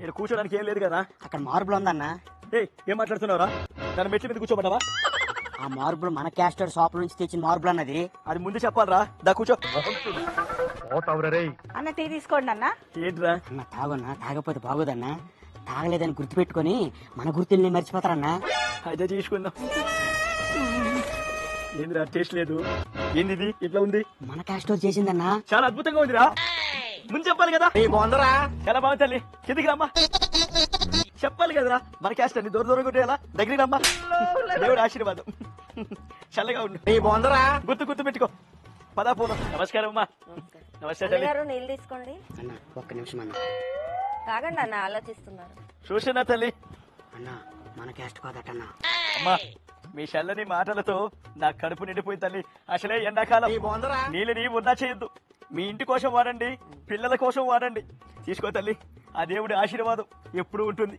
ఇక్కడ కూర్చోడానికి ఏం లేదు కదా. అక్కడ మార్బుల్ ఉందన్నా. ఏం మాట్లాడుతున్నావురా? దాని మెట్ల మీద కూర్చోబడ్డావా? ఆ మార్బుల్ మన క్యాస్టర్ షాప్ నుంచి తెచ్చిన మార్బుల్ అన్నది. అది ముందు చెప్పాలరా. దా కూర్చో. అన్న టీ తీసుకోండి అన్న. ఏంట్రా? అన్న తాగన్నా, తాగకపోతే బాగోదన్నా. తాగలేదని గుర్తుపెట్టుకొని మన గుర్తుల్ని మర్చిపోతారన్నా. అయితే తీసుకుందాం. ఏందిరా టేస్ట్ లేదు? ఏంది ఇది ఇట్లా ఉంది? మన క్యాస్టర్ చేసిందన్నా. చాలా అద్భుతంగా ఉందిరా. ముందు చెప్పాలి కదా. బాగుందరా? చాలా బాగుంది తల్లి. కిందికి రమ్మా. చెప్పాలి కదరా. మన క్యాస్ట్ అన్ని దూర దూరం కొట్టేయాలా. దగ్గరికి రమ్మా. దేవుడు ఆశీర్వాదం. చల్లగా ఉండు. బాగుందరా? గుర్తు పెట్టుకో. పదా పోను. నమస్కారం అమ్మా. నమస్తే తల్లి. నీళ్ళు తీసుకోండి అన్న ఒక్క నిమిషం అన్న. తాగండి అన్న, ఆలోచిస్తున్నారు. చూసినా తల్లి. అన్న మన క్యాస్ట్ కాదటన్నా. అమ్మా మీ చల్లని మాటలతో నా కడుపు నిండిపోయింది తల్లి. అసలే ఎండాకాలం. నీళ్ళని వృధా చేయొద్దు. మీ ఇంటి కోసం వాడండి, పిల్లల కోసం వాడండి. తీసుకో తల్లి. ఆ దేవుడి ఆశీర్వాదం ఎప్పుడు ఉంటుంది.